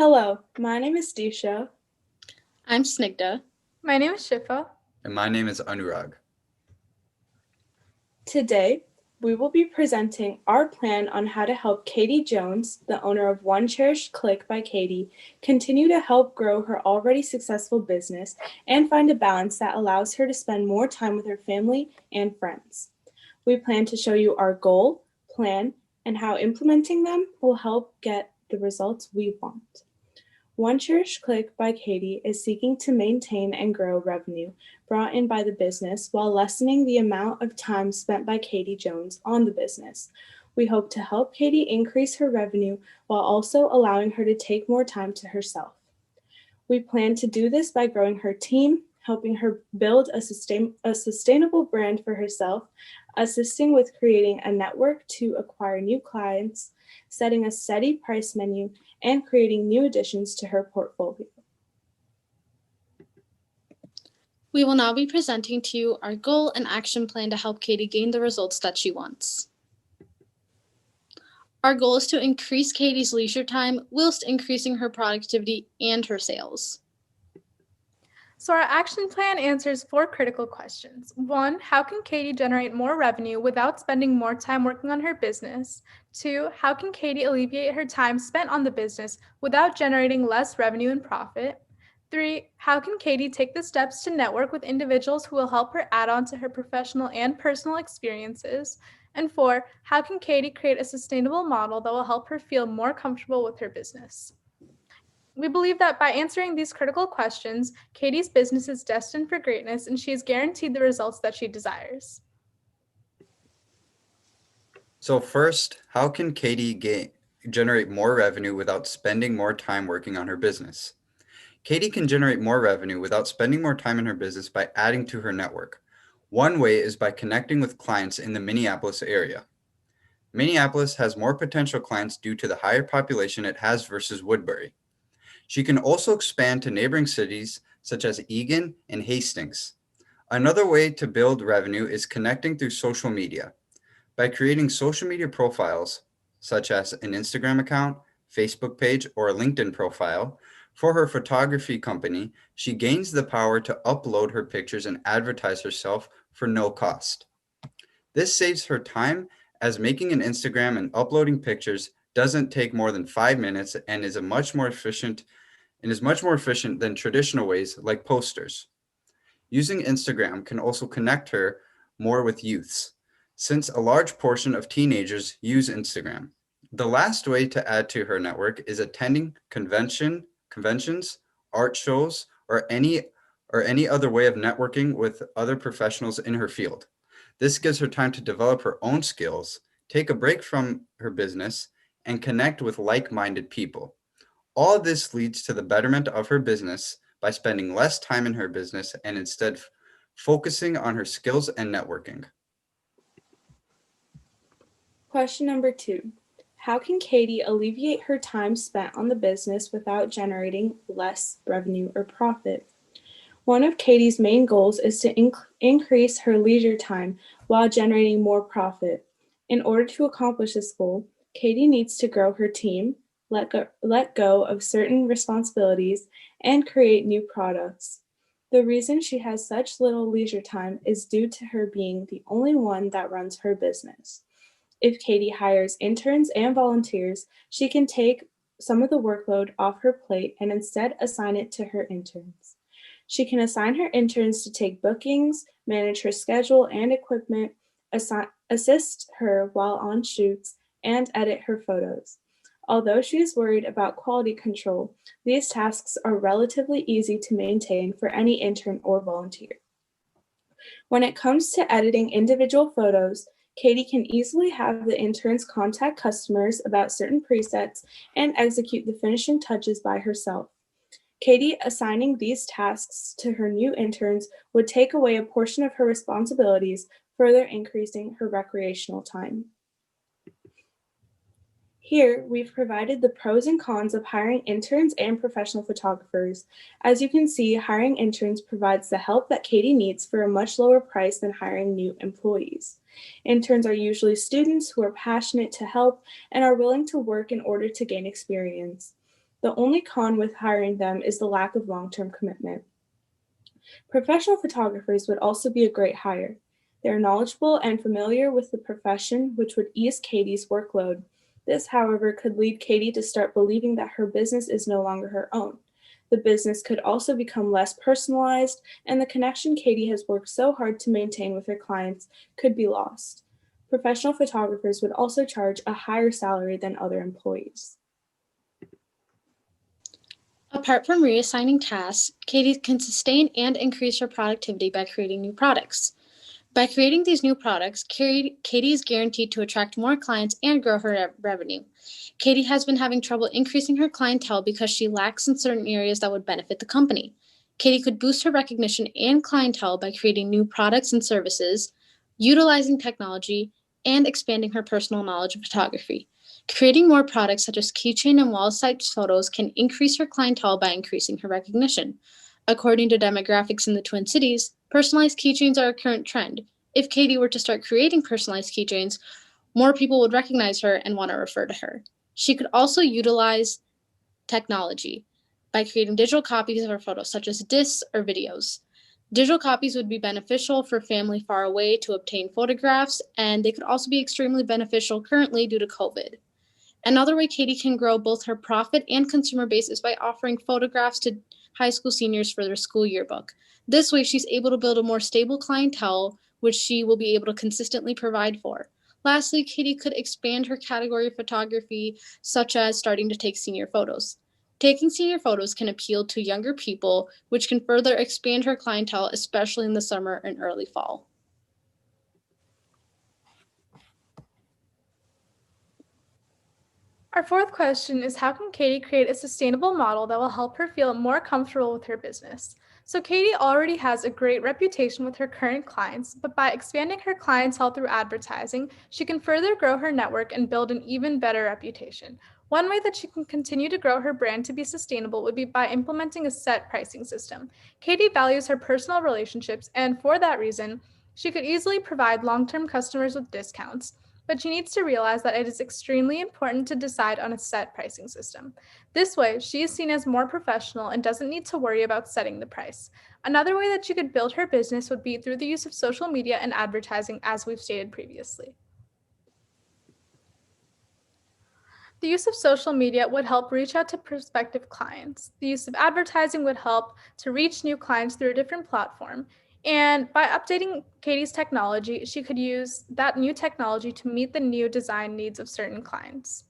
Hello, my name is Disha. I'm Snigdha. My name is Shifa. And my name is Anurag. Today, we will be presenting our plan on how to help Katie Jones, the owner of One Cherished Click by Katie, continue to help grow her already successful business and find a balance that allows her to spend more time with her family and friends. We plan to show you our goal, plan, and how implementing them will help get the results we want. One Cherished Click by Katie is seeking to maintain and grow revenue brought in by the business while lessening the amount of time spent by Katie Jones on the business. We hope to help Katie increase her revenue while also allowing her to take more time to herself. We plan to do this by growing her team, helping her build a sustainable brand for herself, assisting with creating a network to acquire new clients, setting a steady price menu, and creating new additions to her portfolio. We will now be presenting to you our goal and action plan to help Katie gain the results that she wants. Our goal is to increase Katie's leisure time whilst increasing her productivity and her sales. So our action plan answers 4 critical questions. 1, how can Katie generate more revenue without spending more time working on her business? 2, how can Katie alleviate her time spent on the business without generating less revenue and profit? 3, how can Katie take the steps to network with individuals who will help her add on to her professional and personal experiences? And 4, how can Katie create a sustainable model that will help her feel more comfortable with her business? We believe that by answering these critical questions, Katie's business is destined for greatness and she is guaranteed the results that she desires. So first, how can Katie generate more revenue without spending more time working on her business? Katie can generate more revenue without spending more time in her business by adding to her network. One way is by connecting with clients in the Minneapolis area. Minneapolis has more potential clients due to the higher population it has versus Woodbury. She can also expand to neighboring cities such as Eagan and Hastings. Another way to build revenue is connecting through social media. By creating social media profiles, such as an Instagram account, Facebook page, or a LinkedIn profile, for her photography company, she gains the power to upload her pictures and advertise herself for no cost. This saves her time as making an Instagram and uploading pictures doesn't take more than 5 minutes and is much more efficient than traditional ways like posters. Using Instagram can also connect her more with youths, since a large portion of teenagers use Instagram. The last way to add to her network is attending conventions, art shows, or any other way of networking with other professionals in her field. This gives her time to develop her own skills, take a break from her business, and connect with like-minded people. All of this leads to the betterment of her business by spending less time in her business and instead focusing on her skills and networking. Question number 2. How can Katie alleviate her time spent on the business without generating less revenue or profit? One of Katie's main goals is to increase her leisure time while generating more profit. In order to accomplish this goal, Katie needs to grow her team, let go of certain responsibilities, and create new products. The reason she has such little leisure time is due to her being the only one that runs her business. If Katie hires interns and volunteers, she can take some of the workload off her plate and instead assign it to her interns. She can assign her interns to take bookings, manage her schedule and equipment, assist her while on shoots, and edit her photos. Although she is worried about quality control, these tasks are relatively easy to maintain for any intern or volunteer. When it comes to editing individual photos, Katie can easily have the interns contact customers about certain presets and execute the finishing touches by herself. Katie assigning these tasks to her new interns would take away a portion of her responsibilities, further increasing her recreational time. Here, we've provided the pros and cons of hiring interns and professional photographers. As you can see, hiring interns provides the help that Katie needs for a much lower price than hiring new employees. Interns are usually students who are passionate to help and are willing to work in order to gain experience. The only con with hiring them is the lack of long-term commitment. Professional photographers would also be a great hire. They are knowledgeable and familiar with the profession, which would ease Katie's workload. This, however, could lead Katie to start believing that her business is no longer her own. The business could also become less personalized, and the connection Katie has worked so hard to maintain with her clients could be lost. Professional photographers would also charge a higher salary than other employees. Apart from reassigning tasks, Katie can sustain and increase her productivity by creating new products. By creating these new products, Katie is guaranteed to attract more clients and grow her revenue. Katie has been having trouble increasing her clientele because she lacks in certain areas that would benefit the company. Katie could boost her recognition and clientele by creating new products and services, utilizing technology, and expanding her personal knowledge of photography. Creating more products such as keychain and wall-sized photos can increase her clientele by increasing her recognition. According to demographics in the Twin Cities, personalized keychains are a current trend. If Katie were to start creating personalized keychains, more people would recognize her and want to refer to her. She could also utilize technology by creating digital copies of her photos, such as discs or videos. Digital copies would be beneficial for family far away to obtain photographs, and they could also be extremely beneficial currently due to COVID. Another way Katie can grow both her profit and consumer base is by offering photographs to high school seniors for their school yearbook. This way, she's able to build a more stable clientele, which she will be able to consistently provide for. Lastly, Katie could expand her category of photography, such as starting to take senior photos. Taking senior photos can appeal to younger people, which can further expand her clientele, especially in the summer and early fall. Our fourth question is, how can Katie create a sustainable model that will help her feel more comfortable with her business? So Katie already has a great reputation with her current clients, but by expanding her clientele through advertising, she can further grow her network and build an even better reputation. One way that she can continue to grow her brand to be sustainable would be by implementing a set pricing system. Katie values her personal relationships, and for that reason, she could easily provide long-term customers with discounts. But she needs to realize that it is extremely important to decide on a set pricing system. This way, she is seen as more professional and doesn't need to worry about setting the price. Another way that she could build her business would be through the use of social media and advertising, as we've stated previously. The use of social media would help reach out to prospective clients. The use of advertising would help to reach new clients through a different platform. And by updating Katie's technology, she could use that new technology to meet the new design needs of certain clients.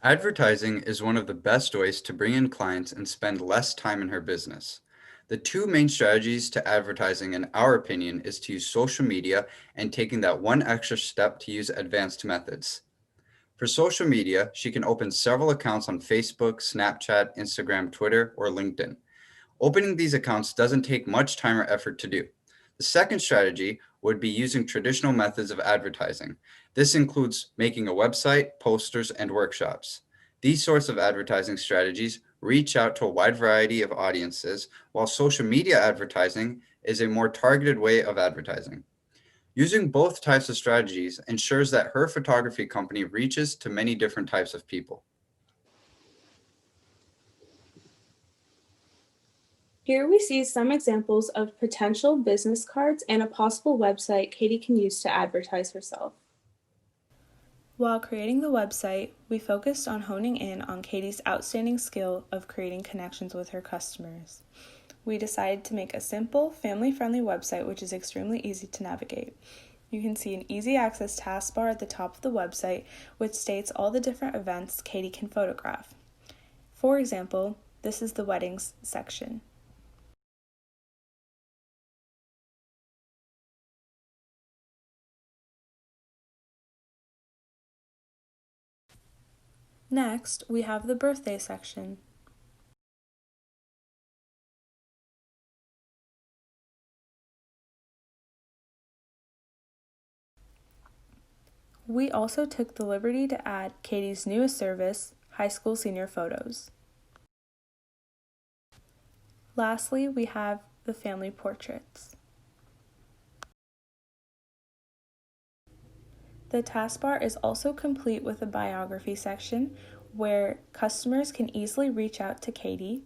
Advertising is one of the best ways to bring in clients and spend less time in her business. The two main strategies to advertising, in our opinion, is to use social media and taking that one extra step to use advanced methods. For social media, she can open several accounts on Facebook, Snapchat, Instagram, Twitter, or LinkedIn. Opening these accounts doesn't take much time or effort to do. The second strategy would be using traditional methods of advertising. This includes making a website, posters, and workshops. These sorts of advertising strategies reach out to a wide variety of audiences, while social media advertising is a more targeted way of advertising. Using both types of strategies ensures that her photography company reaches to many different types of people. Here we see some examples of potential business cards and a possible website Katie can use to advertise herself. While creating the website, we focused on honing in on Katie's outstanding skill of creating connections with her customers. We decided to make a simple, family-friendly website which is extremely easy to navigate. You can see an easy access taskbar at the top of the website which states all the different events Katie can photograph. For example, this is the weddings section. Next, we have the birthday section. We also took the liberty to add Katie's newest service, high school senior photos. Lastly, we have the family portraits. The taskbar is also complete with a biography section where customers can easily reach out to Katie,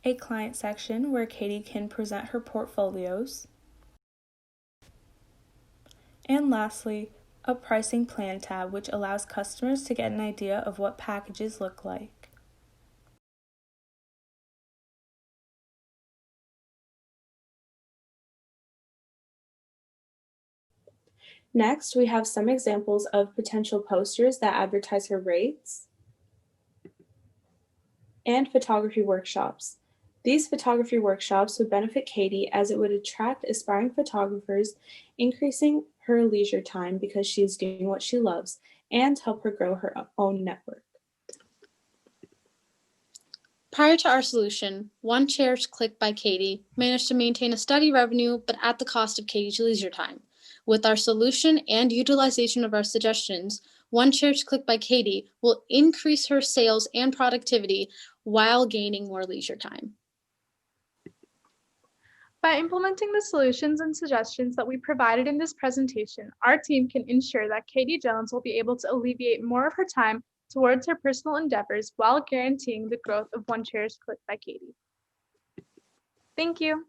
a client section where Katie can present her portfolios, and lastly, a pricing plan tab which allows customers to get an idea of what packages look like. Next, we have some examples of potential posters that advertise her rates and photography workshops. These photography workshops would benefit Katie as it would attract aspiring photographers, increasing her leisure time because she is doing what she loves, and help her grow her own network. Prior to our solution, One Chair's Click by Katie managed to maintain a steady revenue, but at the cost of Katie's leisure time. With our solution and utilization of our suggestions, One Chair's Click by Katie will increase her sales and productivity while gaining more leisure time. By implementing the solutions and suggestions that we provided in this presentation, our team can ensure that Katie Jones will be able to alleviate more of her time towards her personal endeavors while guaranteeing the growth of One Chair's Click by Katie. Thank you.